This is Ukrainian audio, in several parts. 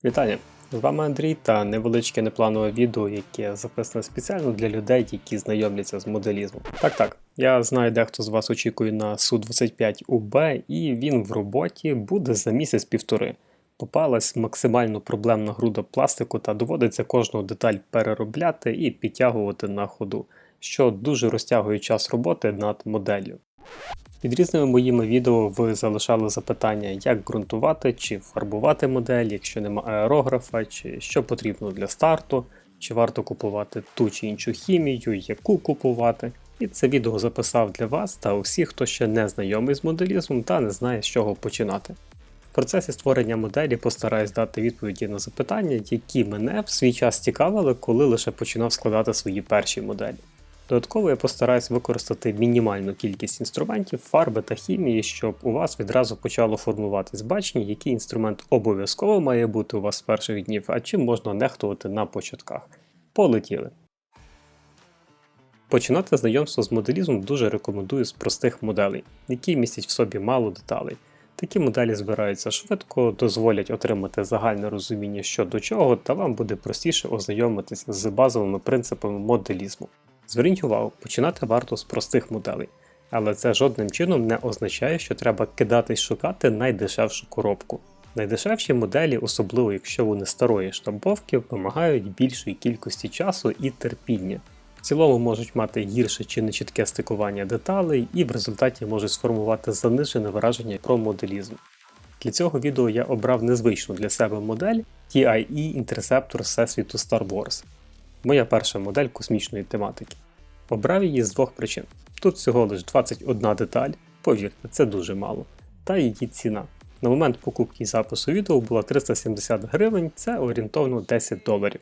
Вітання! З вами Андрій та невеличке непланове відео, яке записане спеціально для людей, які знайомляться з моделізмом. Так, я знаю, дехто з вас очікує на Су-25УБ, і він в роботі буде за місяць-півтори. Попалась максимально проблемна груда пластику та доводиться кожну деталь переробляти і підтягувати на ходу, що дуже розтягує час роботи над моделлю. Під різними моїми відео ви залишали запитання, як ґрунтувати чи фарбувати модель, якщо нема аерографа, чи що потрібно для старту, чи варто купувати ту чи іншу хімію, яку купувати. І це відео записав для вас та усіх, хто ще не знайомий з моделізмом та не знає, з чого починати. В процесі створення моделі постараюсь дати відповіді на запитання, які мене в свій час цікавили, коли лише починав складати свої перші моделі. Додатково я постараюсь використати мінімальну кількість інструментів, фарби та хімії, щоб у вас відразу почало формуватись бачення, який інструмент обов'язково має бути у вас з перших днів, а чим можна нехтувати на початках. Полетіли! Починати знайомство з моделізмом дуже рекомендую з простих моделей, які містять в собі мало деталей. Такі моделі збираються швидко, дозволять отримати загальне розуміння що до чого, та вам буде простіше ознайомитися з базовими принципами моделізму. Зверніть увагу, починати варто з простих моделей, але це жодним чином не означає, що треба кидатись шукати найдешевшу коробку. Найдешевші моделі, особливо якщо вони старої штамповки, вимагають більшої кількості часу і терпіння. В цілому можуть мати гірше чи нечітке стикування деталей і в результаті можуть сформувати занижене враження про моделізм. Для цього відео я обрав незвичну для себе модель TIE Interceptor Всесвіту Star Wars. Моя перша модель космічної тематики. Обрав її з двох причин. Тут всього лише 21 деталь, повірте, це дуже мало, та її ціна. На момент покупки і запису відео була 370 гривень, це орієнтовно $10.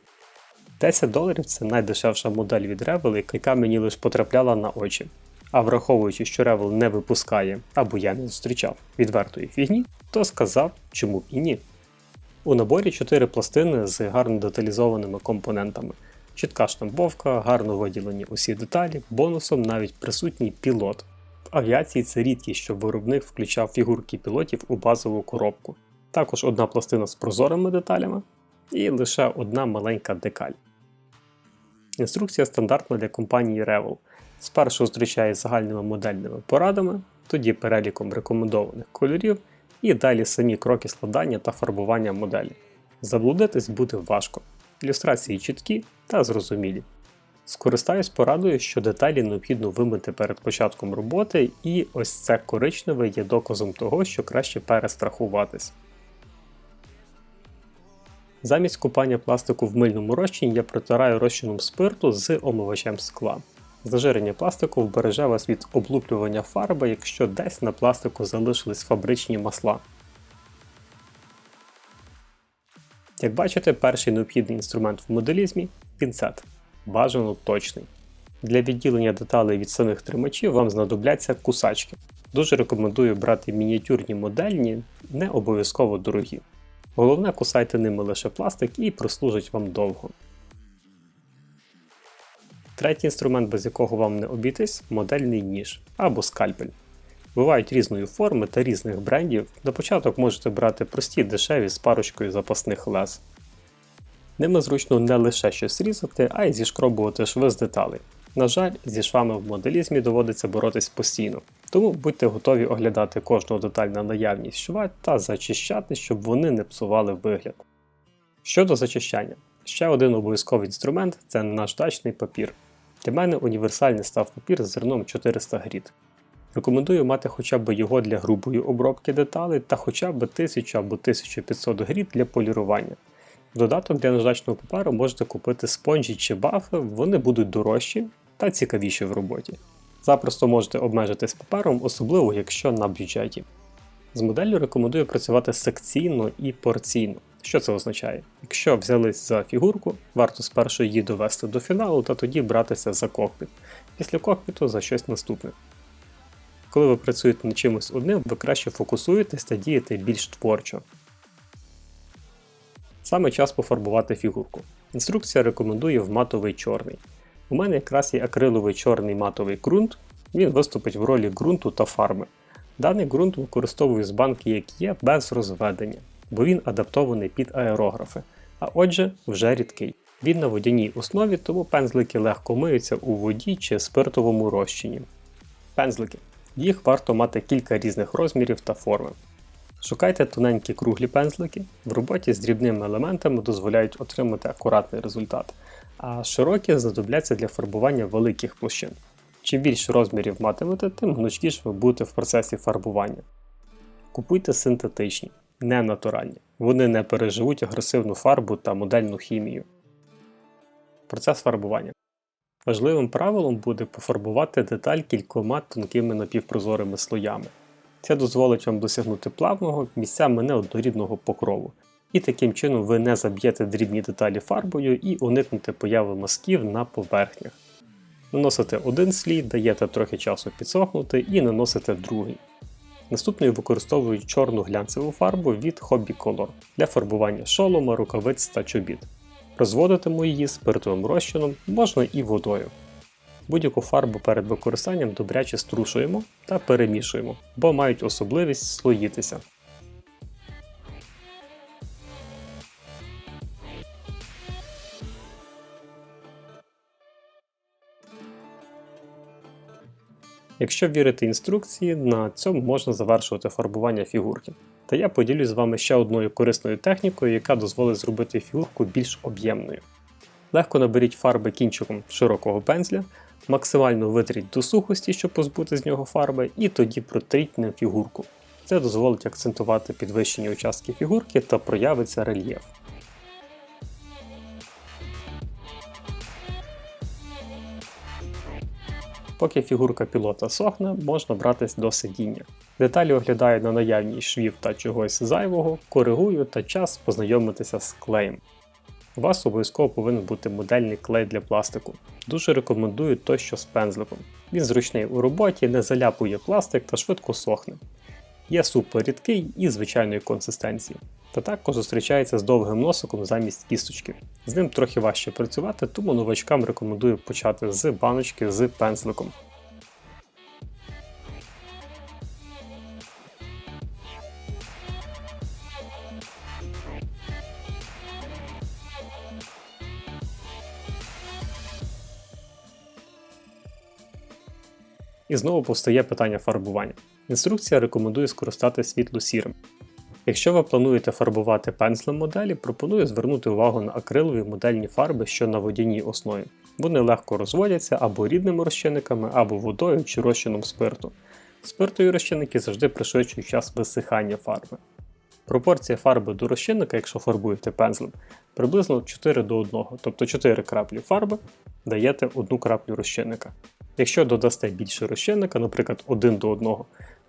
$10 – це найдешевша модель від Revell, яка мені лише потрапляла на очі. А враховуючи, що Revell не випускає, або я не зустрічав відвертої фігні, то сказав, чому б і ні. У наборі 4 пластини з гарно деталізованими компонентами. Чітка штамповка, гарно виділені усі деталі, бонусом навіть присутній пілот. В авіації це рідкість, щоб виробник включав фігурки пілотів у базову коробку. Також одна пластина з прозорими деталями і лише одна маленька декаль. Інструкція стандартна для компанії Revell. Спершу зустрічає загальними модельними порадами, тоді переліком рекомендованих кольорів і далі самі кроки складання та фарбування моделі. Заблудитись буде важко. Ілюстрації чіткі та зрозумілі. Скористаюсь порадою, що деталі необхідно вимити перед початком роботи, і ось це коричневе є доказом того, що краще перестрахуватись. Замість купання пластику в мильному розчині я протираю розчином спирту з омивачем скла. Зажирення пластику вбереже вас від облуплювання фарби, якщо десь на пластику залишились фабричні масла. Як бачите, перший необхідний інструмент в моделізмі – пінцет. Бажано точний. Для відділення деталей від самих тримачів вам знадобляться кусачки. Дуже рекомендую брати мініатюрні модельні, не обов'язково дорогі. Головне, кусайте ними лише пластик і прослужить вам довго. Третій інструмент, без якого вам не обійтись – модельний ніж або скальпель. Бувають різної форми та різних брендів, на початок можете брати прості дешеві з парочкою запасних лез. Ними зручно не лише щось різати, а й зішкробувати шви з деталей. На жаль, зі швами в моделізмі доводиться боротись постійно, тому будьте готові оглядати кожну деталь на наявність шва та зачищати, щоб вони не псували вигляд. Щодо зачищання, ще один обов'язковий інструмент – це наждачний папір. Для мене універсальний став папір з зерном 400 гріт. Рекомендую мати хоча б його для грубої обробки деталей та хоча б 1000 або 1500 гріт для полірування. В додаток для наждачного паперу можете купити спонжі чи бафи, вони будуть дорожчі та цікавіші в роботі. Запросто можете обмежитись папером, особливо якщо на бюджеті. З моделлю рекомендую працювати секційно і порційно. Що це означає? Якщо взялись за фігурку, варто спершу її довести до фіналу та тоді братися за кокпіт. Після кокпіту за щось наступне. Коли ви працюєте над чимось одним, ви краще фокусуєтесь та дієте більш творчо. Саме час пофарбувати фігурку. Інструкція рекомендує в матовий чорний. У мене якраз є акриловий чорний матовий ґрунт, він виступить в ролі ґрунту та фарби. Даний ґрунт використовую з банки як є, без розведення. бо він адаптований під аерографи, а отже вже рідкий. Він на водяній основі, тому пензлики легко миються у воді чи спиртовому розчині. Пензлики. Їх варто мати кілька різних розмірів та форми. Шукайте тоненькі круглі пензлики, в роботі з дрібними елементами дозволяють отримати акуратний результат, а широкі знадобляться для фарбування великих площин. Чим більше розмірів матимете, тим гнучкіше ви будете в процесі фарбування. Купуйте синтетичні, не натуральні. Вони не переживуть агресивну фарбу та модельну хімію. Процес фарбування. Важливим правилом буде пофарбувати деталь кількома тонкими напівпрозорими слоями. Це дозволить вам досягнути плавного, місцями неоднорідного покрову. І таким чином ви не заб'єте дрібні деталі фарбою і уникнете появи мазків на поверхнях. Наносите один слій, даєте трохи часу підсохнути і наносите другий. Наступною використовую чорну глянцеву фарбу від Hobby Color для фарбування шолома, рукавиць та чобіт. Розводитиму її спиртовим розчином, можна і водою. Будь-яку фарбу перед використанням добряче струшуємо та перемішуємо, бо мають особливість слоїтися. Якщо вірити інструкції, на цьому можна завершувати фарбування фігурки. Та я поділюсь з вами ще одною корисною технікою, яка дозволить зробити фігурку більш об'ємною. Легко наберіть фарби кінчиком широкого пензля, максимально витріть до сухості, щоб позбути з нього фарби, і тоді протріть ним фігурку. Це дозволить акцентувати підвищені участки фігурки та проявиться рельєф. Поки фігурка пілота сохне, можна братись до сидіння. Деталі оглядаю на наявність швів та чогось зайвого, коригую та час познайомитися з клеєм. У вас обов'язково повинен бути модельний клей для пластику. Дуже рекомендую той, що з пензликом. Він зручний у роботі, не заляпує пластик та швидко сохне. Є супер рідкий і звичайної консистенції. Та також зустрічається з довгим носиком замість кісточки. З ним трохи важче працювати, тому новачкам рекомендую почати з баночки з пензликом. І знову повстає питання фарбування. Інструкція рекомендує скористатися світло-сірим. Якщо ви плануєте фарбувати пензлем моделі, пропоную звернути увагу на акрилові модельні фарби, що на водяній основі. Вони легко розводяться або рідними розчинниками, або водою чи розчином спирту. Спиртові розчинники завжди пришвидшують час висихання фарби. Пропорція фарби до розчинника, якщо фарбуєте пензлем, приблизно 4 до 1, тобто 4 краплі фарби даєте 1 краплю розчинника. Якщо додасте більше розчинника, наприклад 1 до 1,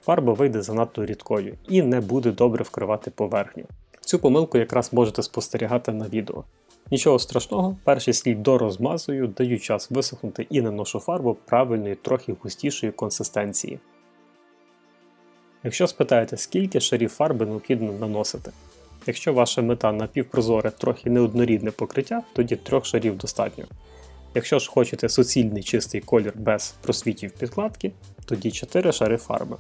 фарба вийде занадто рідкою і не буде добре вкривати поверхню. Цю помилку якраз можете спостерігати на відео. Нічого страшного, перший слій дорозмазую, даю час висохнути і наношу фарбу правильної, трохи густішої консистенції. Якщо спитаєте, скільки шарів фарби необхідно наносити. Якщо ваша мета напівпрозоре, трохи неоднорідне покриття, тоді 3 шарів достатньо. Якщо ж хочете суцільний чистий колір без просвітів підкладки, тоді 4 шари фарби.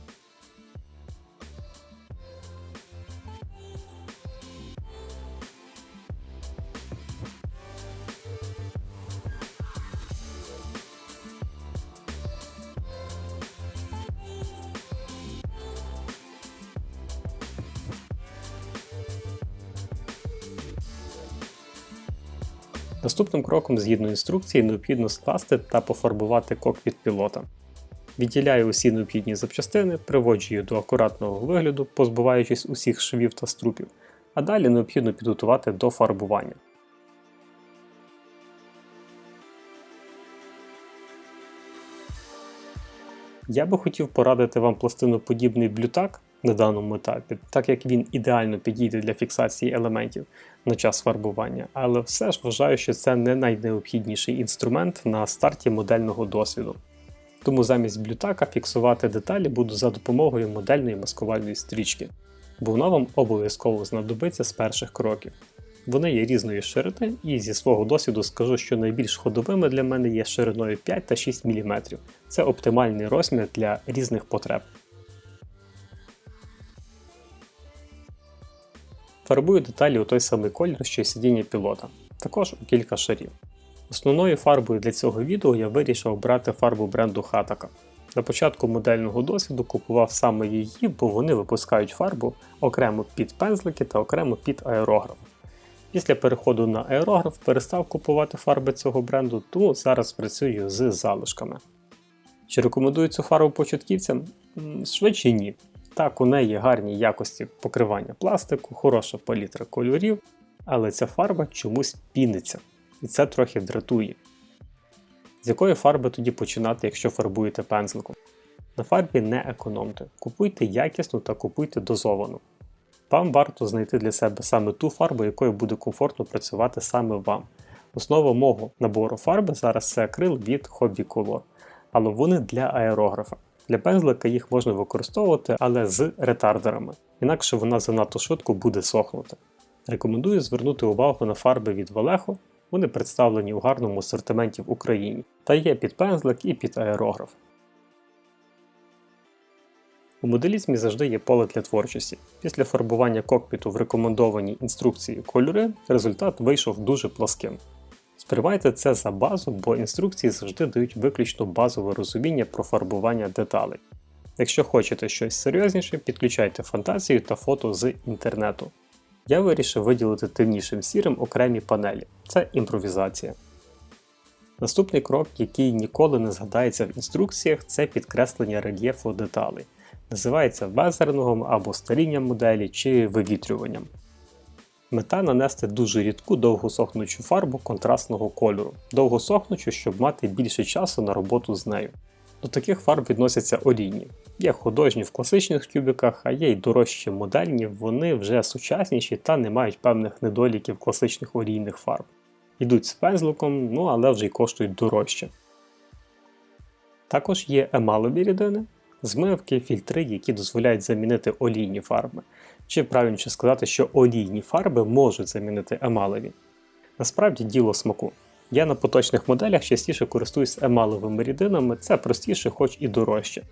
Наступним кроком, згідно інструкції, необхідно скласти та пофарбувати кокпіт пілота. Відділяю усі необхідні запчастини, приводжу їх до акуратного вигляду, позбуваючись усіх швів та струпів, а далі необхідно підготувати до фарбування. Я би хотів порадити вам пластиноподібний блютак на даному етапі, так як він ідеально підійде для фіксації елементів на час фарбування, але все ж вважаю, що це не найнеобхідніший інструмент на старті модельного досвіду. Тому замість блютака фіксувати деталі буду за допомогою модельної маскувальної стрічки, бо вона вам обов'язково знадобиться з перших кроків. Вони є різної ширини і зі свого досвіду скажу, що найбільш ходовими для мене є шириною 5 та 6 мм. Це оптимальний розмір для різних потреб. Фарбую деталі у той самий колір, що й сидіння пілота, також у кілька шарів. Основною фарбою для цього відео я вирішив обрати фарбу бренду Hataka. На початку модельного досвіду купував саме її, бо вони випускають фарбу окремо під пензлики та окремо під аерограф. Після переходу на аерограф перестав купувати фарби цього бренду, тому зараз працюю з залишками. Чи рекомендую цю фарбу початківцям? Швидше ні. Так, у неї гарні якості покривання пластику, хороша палітра кольорів, але ця фарба чомусь піниться, і це трохи дратує. З якої фарби тоді починати, якщо фарбуєте пензликом? На фарбі не економте, купуйте якісну та купуйте дозовану. Вам варто знайти для себе саме ту фарбу, якою буде комфортно працювати саме вам. Основа мого набору фарби зараз це акрил від Hobby Color, але вони для аерографа. Для пензлика їх можна використовувати, але з ретардерами, інакше вона занадто швидко буде сохнути. Рекомендую звернути увагу на фарби від Vallejo, вони представлені у гарному асортименті в Україні, та є під пензлик і під аерограф. У моделізмі завжди є поле для творчості. Після фарбування кокпіту в рекомендованій інструкції кольори, результат вийшов дуже пласким. Сприймайте це за базу, бо інструкції завжди дають виключно базове розуміння про фарбування деталей. Якщо хочете щось серйозніше, підключайте фантазію та фото з інтернету. Я вирішив виділити темнішим сірим окремі панелі. Це імпровізація. Наступний крок, який ніколи не згадається в інструкціях, це підкреслення рельєфу деталей. Називається везерингом або старінням моделі чи вивітрюванням. Мета нанести дуже рідку довгосохнучу фарбу контрастного кольору, довгосохнучу, щоб мати більше часу на роботу з нею. До таких фарб відносяться олійні. Є художні в класичних тюбиках, а є й дорожчі модельні, вони вже сучасніші та не мають певних недоліків класичних олійних фарб. Йдуть з пензликом, але вже й коштують дорожче. Також є емалові рідини, змивки, фільтри, які дозволяють замінити олійні фарби. Чи правильніше сказати, що олійні фарби можуть замінити емалові. Насправді діло смаку. Я на поточних моделях частіше користуюсь емаловими рідинами, це простіше, хоч і дорожче.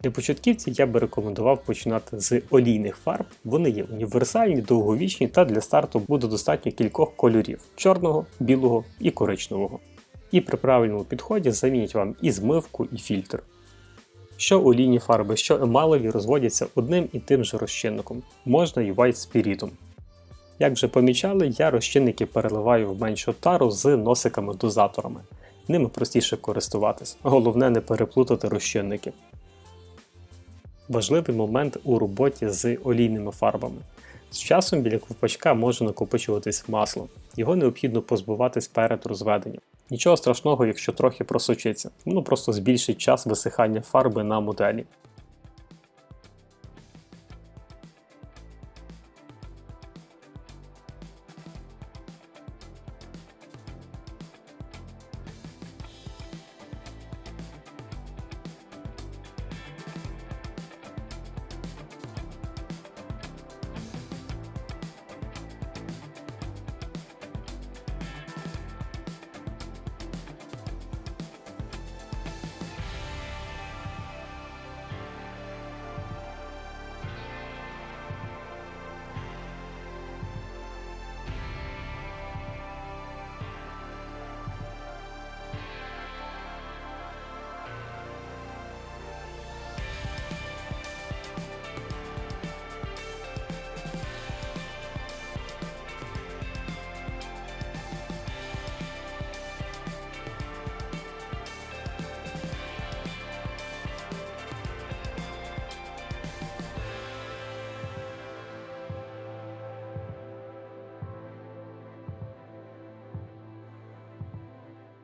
Для початківців я би рекомендував починати з олійних фарб, вони є універсальні, довговічні та для старту буде достатньо кількох кольорів – чорного, білого і коричневого. І при правильному підході замінять вам і змивку, і фільтр. Що олійні фарби, що емалові розводяться одним і тим же розчинником, можна і white спірітом. Як вже помічали, я розчинники переливаю в меншу тару з носиками-дозаторами. Ними простіше користуватись, головне не переплутати розчинники. Важливий момент у роботі з олійними фарбами. З часом біля ковпачка може накопичуватись масло, його необхідно позбуватись перед розведенням. Нічого страшного, якщо трохи просочиться, воно просто збільшить час висихання фарби на моделі.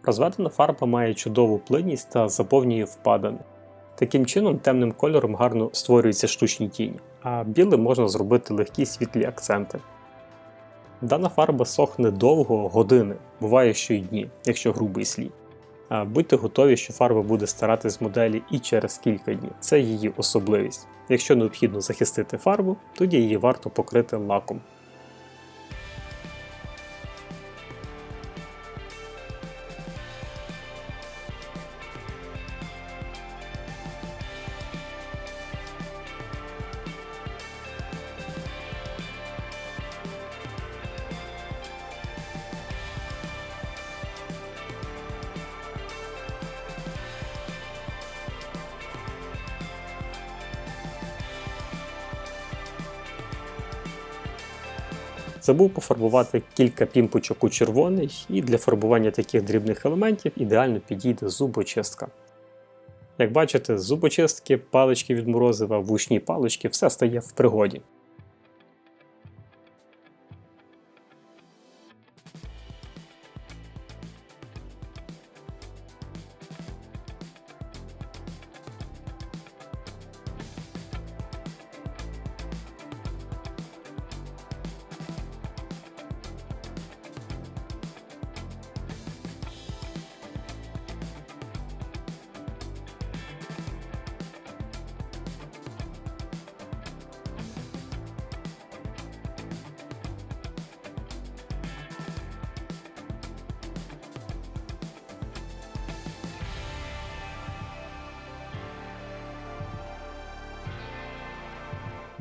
Розведена фарба має чудову плинність та заповнює впадини. Таким чином темним кольором гарно створюються штучні тіні, а білим можна зробити легкі світлі акценти. Дана фарба сохне довго, години, буває що й дні, якщо грубий слій. А будьте готові, що фарба буде старати з моделі і через кілька днів. Це її особливість. Якщо необхідно захистити фарбу, тоді її варто покрити лаком. Забув пофарбувати кілька пімпочок у червоний, і для фарбування таких дрібних елементів ідеально підійде зубочистка. Як бачите, з зубочистки, палички від морозива, вушні палички, все стає в пригоді.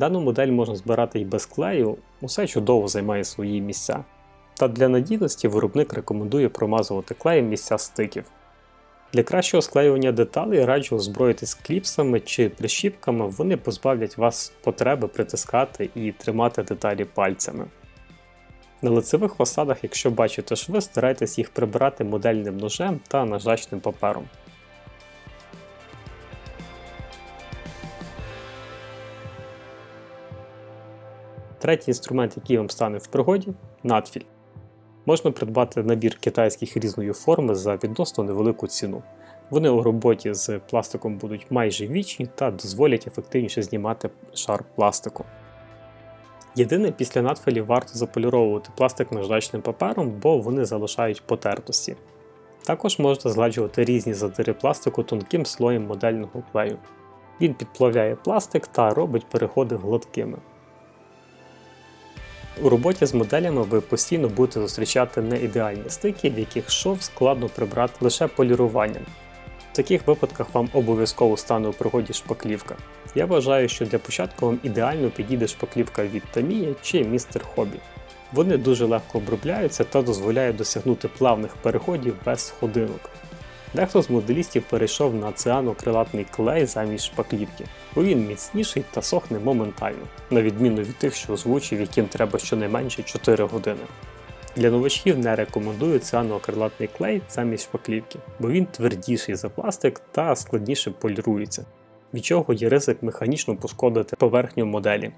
Дану модель можна збирати і без клею, усе чудово займає свої місця. Та для надійності виробник рекомендує промазувати клеєм місця стиків. Для кращого склеювання деталей раджу озброїтись кліпсами чи прищіпками, вони позбавлять вас потреби притискати і тримати деталі пальцями. На лицевих фасадах, якщо бачите шви, старайтесь їх прибирати модельним ножем та наждачним папером. Третій інструмент, який вам стане в пригоді – надфіль. Можна придбати набір китайських різної форми за відносно невелику ціну. Вони у роботі з пластиком будуть майже вічні та дозволять ефективніше знімати шар пластику. Єдине, після надфілів варто заполіровувати пластик наждачним папером, бо вони залишають потертості. Також можна згладжувати різні задири пластику тонким слоєм модельного клею. Він підплавляє пластик та робить переходи гладкими. У роботі з моделями ви постійно будете зустрічати неідеальні стики, в яких шов складно прибрати лише поліруванням. В таких випадках вам обов'язково стане у пригоді шпаклівка. Я вважаю, що для початку вам ідеально підійде шпаклівка від Tamiya чи Mr. Hobby. Вони дуже легко обробляються та дозволяють досягнути плавних переходів без сходинок. Дехто з моделістів перейшов на циано-акрилатний клей замість шпаклівки, бо він міцніший та сохне моментально, на відміну від тих, що озвучив, яким треба щонайменше 4 години. Для новачків не рекомендую циано-акрилатний клей замість шпаклівки, бо він твердіший за пластик та складніше полірується, від чого є ризик механічно пошкодити поверхню моделі.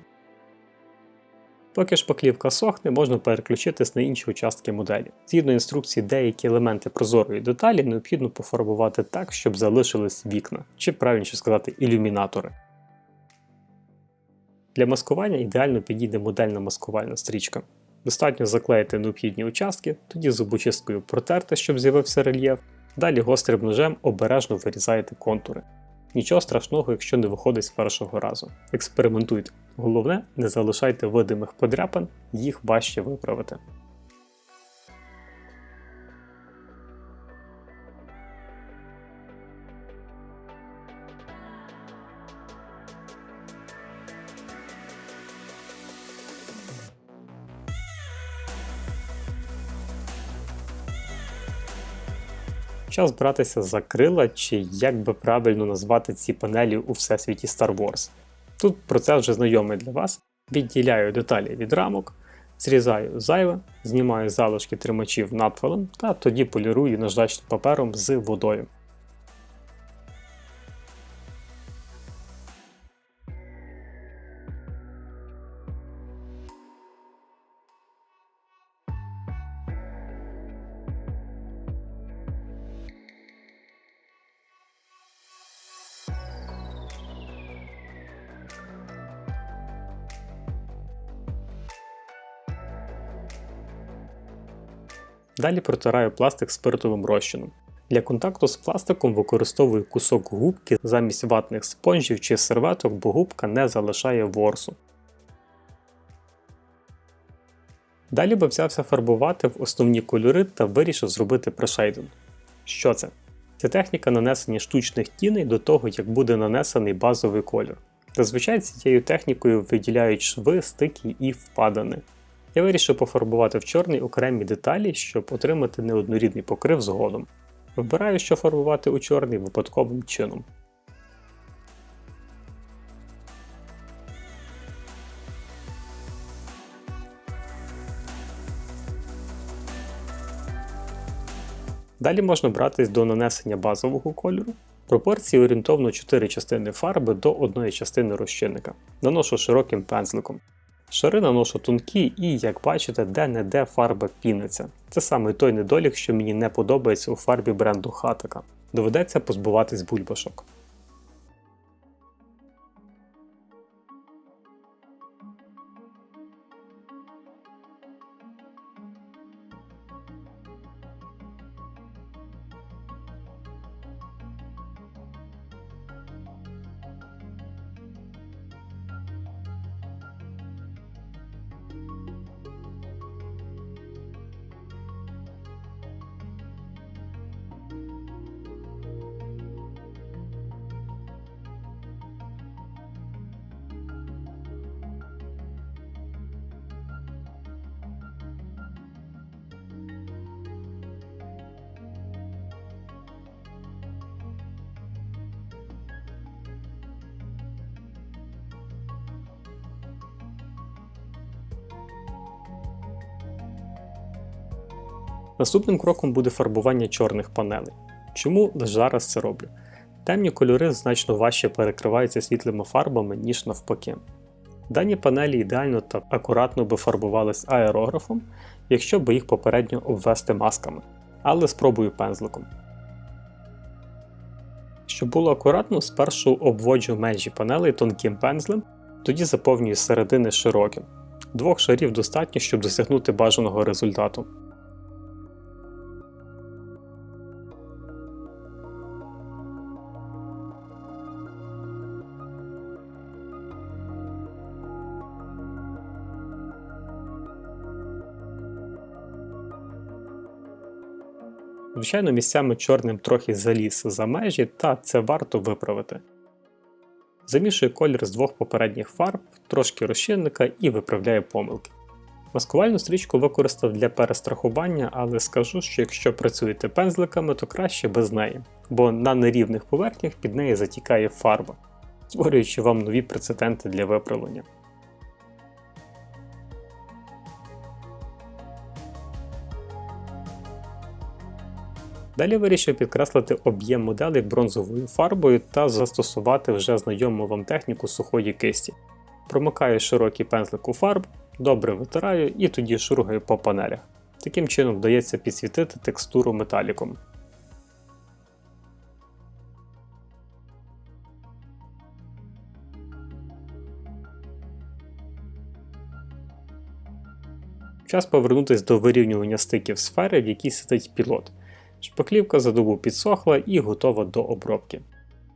Поки шпаклівка сохне, можна переключитись на інші участки моделі. Згідно інструкції, деякі елементи прозорої деталі необхідно пофарбувати так, щоб залишились вікна, чи правильніше сказати ілюмінатори. Для маскування ідеально підійде модельна маскувальна стрічка. Достатньо заклеїти необхідні участки, тоді зубочисткою протерти, щоб з'явився рельєф, далі гострим ножем обережно вирізаєте контури. Нічого страшного, якщо не виходить з першого разу. Експериментуйте. Головне, не залишайте видимих подряпин, їх важче виправити. Час братися за крила, чи як би правильно назвати ці панелі у всесвіті Star Wars. Тут процес вже знайомий для вас. Відділяю деталі від рамок, зрізаю зайве, знімаю залишки тримачів надфилем та тоді полірую наждачним папером з водою. Далі протираю пластик спиртовим розчином. Для контакту з пластиком використовую кусок губки замість ватних спонжів чи серветок, бо губка не залишає ворсу. Далі би взявся фарбувати в основні кольори та вирішив зробити прешейдинг. Що це? Це техніка нанесення штучних тіней до того, як буде нанесений базовий кольор. Зазвичай цією технікою виділяють шви, стики і впадини. Я вирішив пофарбувати в чорний окремі деталі, щоб отримати неоднорідний покрив згодом. Вибираю, що фарбувати у чорний випадковим чином. Далі можна братись до нанесення базового кольору. Пропорції орієнтовно 4 частини фарби до 1 частини розчинника. Наношу широким пензликом. Шари наношу тонкі і, як бачите, де-не-де фарба піниться. Це саме той недолік, що мені не подобається у фарбі бренду Хатака. Доведеться позбуватись бульбашок. Наступним кроком буде фарбування чорних панелей. Чому лише зараз це роблю? Темні кольори значно важче перекриваються світлими фарбами, ніж навпаки. Дані панелі ідеально та акуратно би фарбувались аерографом, якщо би їх попередньо обвести масками, але спробую пензликом. Щоб було акуратно, спершу обводжу межі панелей тонким пензлем, тоді заповнюю з середини широким. 2 шарів достатньо, щоб досягнути бажаного результату. Звичайно, місцями чорним трохи заліз за межі, та це варто виправити. Замішую колір з 2 попередніх фарб, трошки розчинника і виправляю помилки. Маскувальну стрічку використав для перестрахування, але скажу, що якщо працюєте пензликами, то краще без неї, бо на нерівних поверхнях під неї затікає фарба, створюючи вам нові прецеденти для виправлення. Далі вирішив підкреслити об'єм моделей бронзовою фарбою та застосувати вже знайому вам техніку сухої кисті. Промикаю широкий пензлик у фарбу, добре витираю і тоді шургаю по панелях. Таким чином вдається підсвітити текстуру металіком. Час повернутися до вирівнювання стиків сфери, в якій сидить пілот. Шпаклівка за добу підсохла і готова до обробки.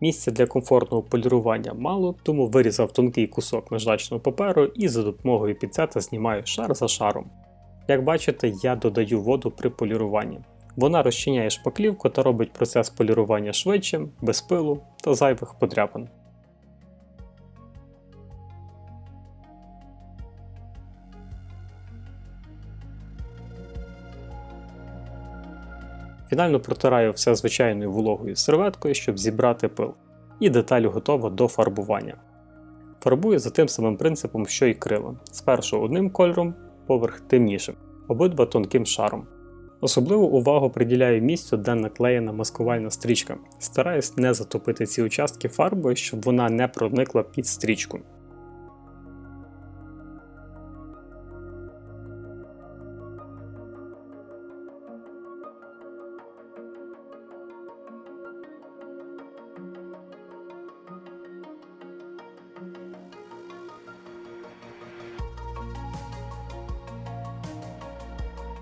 Місця для комфортного полірування мало, тому вирізав тонкий кусок наждачного паперу і за допомогою пінцета знімаю шар за шаром. Як бачите, я додаю воду при поліруванні. Вона розчиняє шпаклівку та робить процес полірування швидшим, без пилу та зайвих подряпин. Фінально протираю все звичайною вологою серветкою, щоб зібрати пил. І деталь готова до фарбування. Фарбую за тим самим принципом, що й крила. Спершу одним кольором, поверх темнішим, обидва тонким шаром. Особливу увагу приділяю місцю, де наклеєна маскувальна стрічка. Стараюсь не затопити ці участки фарбою, щоб вона не проникла під стрічку.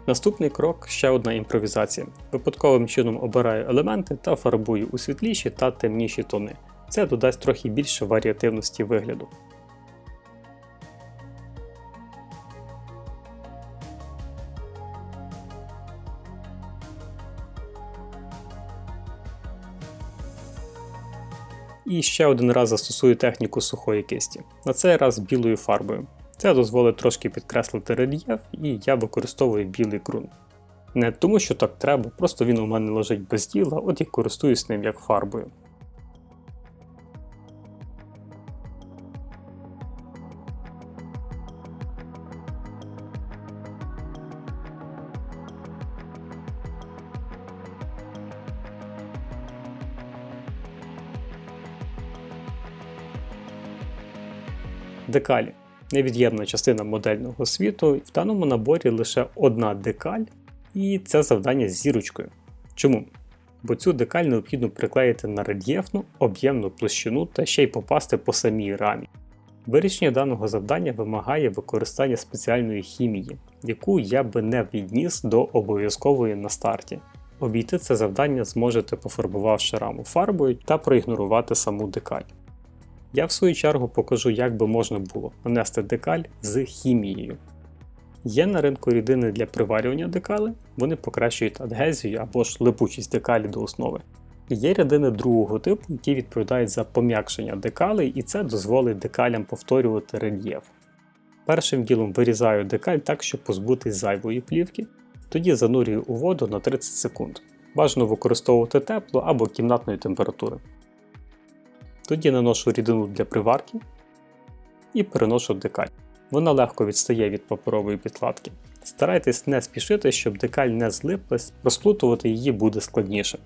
Наступний крок – ще одна імпровізація. Випадковим чином обираю елементи та фарбую у світліші та темніші тони. Це додасть трохи більше варіативності вигляду. І ще один раз застосую техніку сухої кисті. На цей раз білою фарбою. Це дозволить трошки підкреслити рельєф, і я використовую білий ґрунт. Не тому, що так треба, просто він у мене лежить без діла, от і користуюсь ним як фарбою. Декалі – невід'ємна частина модельного світу, в даному наборі лише одна декаль, і це завдання з зірочкою. Чому? Бо цю декаль необхідно приклеїти на рельєфну, об'ємну площину та ще й попасти по самій рамі. Вирішення даного завдання вимагає використання спеціальної хімії, яку я би не відніс до обов'язкової на старті. Обійти це завдання зможете, пофарбувавши раму фарбою та проігнорувати саму декаль. Я в свою чергу покажу, як би можна було нанести декаль з хімією. Є на ринку рідини для приварювання декали, вони покращують адгезію або ж липучість декалі до основи. Є рідини другого типу, які відповідають за пом'якшення декалей, і це дозволить декалям повторювати рельєф. Першим ділом вирізаю декаль так, щоб позбутись зайвої плівки, тоді занурюю у воду на 30 секунд. Бажано використовувати теплу або кімнатної температури. Тоді наношу рідину для приварки і переношу декаль. Вона легко відстає від паперової підкладки. Старайтесь не спішити, щоб декаль не злиплась, розплутувати її буде складніше.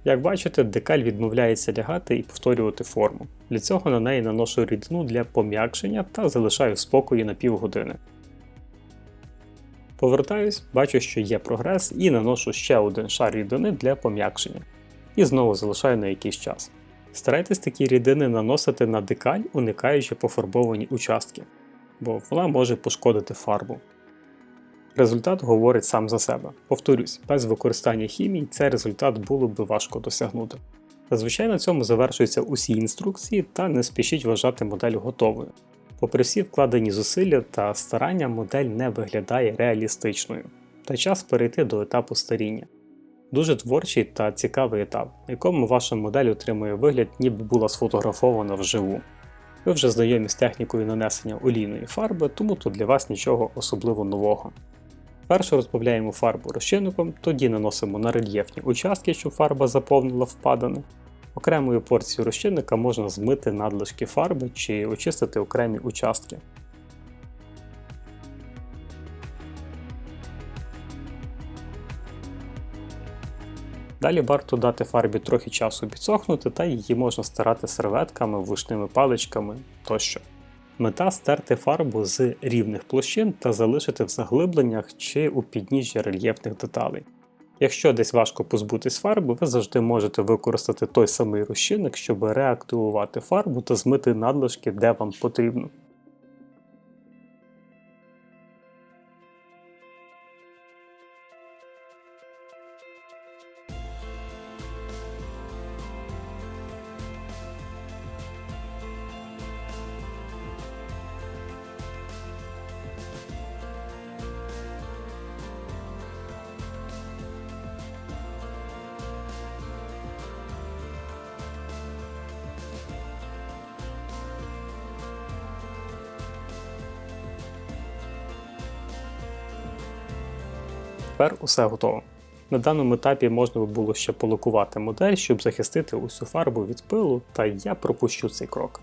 Як бачите, декаль відмовляється лягати і повторювати форму. Для цього на неї наношу рідину для пом'якшення та залишаю в спокої на півгодини. Повертаюсь, бачу, що є прогрес, і наношу ще один шар рідини для пом'якшення. І знову залишаю на якийсь час. Старайтесь такі рідини наносити на декаль, уникаючи пофарбовані участки, бо вона може пошкодити фарбу. Результат говорить сам за себе. Повторюсь, без використання хімії цей результат було б важко досягнути. Зазвичай на цьому завершуються усі інструкції, та не спішіть вважати модель готовою. Попри всі вкладені зусилля та старання, модель не виглядає реалістичною, та час перейти до етапу старіння. Дуже творчий та цікавий етап, в якому ваша модель отримує вигляд, ніби була сфотографована вживу. Ви вже знайомі з технікою нанесення олійної фарби, тому тут для вас нічого особливо нового. Перше розбавляємо фарбу розчинником, тоді наносимо на рельєфні участки, щоб фарба заповнила впадини. Окремою порцією розчинника можна змити надлишки фарби чи очистити окремі участки. Далі варто дати фарбі трохи часу підсохнути, та її можна стирати серветками, вушними паличками тощо. Мета – стерти фарбу з рівних площин та залишити в заглибленнях чи у підніжжі рельєфних деталей. Якщо десь важко позбутись фарби, ви завжди можете використати той самий розчинник, щоб реактивувати фарбу та змити надлишки, де вам потрібно. Тепер усе готово. На даному етапі можна було ще полакувати модель, щоб захистити усю фарбу від пилу, та я пропущу цей крок.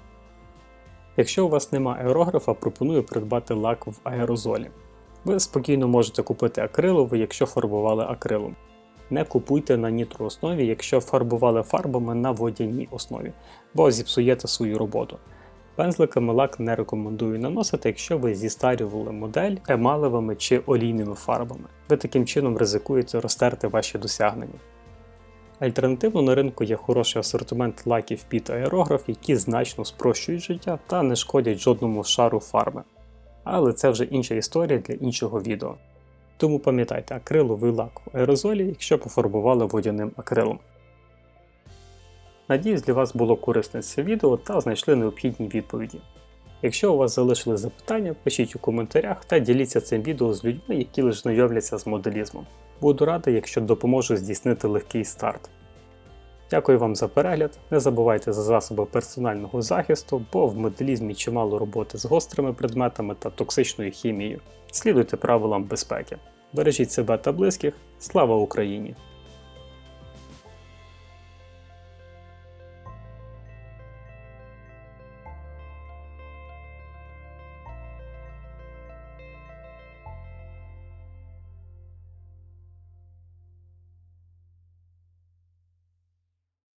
Якщо у вас нема аерографа, пропоную придбати лак в аерозолі. Ви спокійно можете купити акриловий, якщо фарбували акрилом. Не купуйте на нітрооснові, якщо фарбували фарбами на водяній основі, бо зіпсуєте свою роботу. Пензликами лак не рекомендую наносити, якщо ви зістарювали модель емалевими чи олійними фарбами. Ви таким чином ризикуєте розтерти ваші досягнення. Альтернативно на ринку є хороший асортимент лаків під аерограф, які значно спрощують життя та не шкодять жодному шару фарби. Але це вже інша історія для іншого відео. Тому пам'ятайте, акриловий лак в аерозолі, якщо пофарбували водяним акрилом. Надіюсь, для вас було корисне це відео та знайшли необхідні відповіді. Якщо у вас залишили запитання, пишіть у коментарях та діліться цим відео з людьми, які лише знайомляться з моделізмом. Буду радий, якщо допоможу здійснити легкий старт. Дякую вам за перегляд, не забувайте за засоби персонального захисту, бо в моделізмі чимало роботи з гострими предметами та токсичною хімією. Слідуйте правилам безпеки. Бережіть себе та близьких. Слава Україні!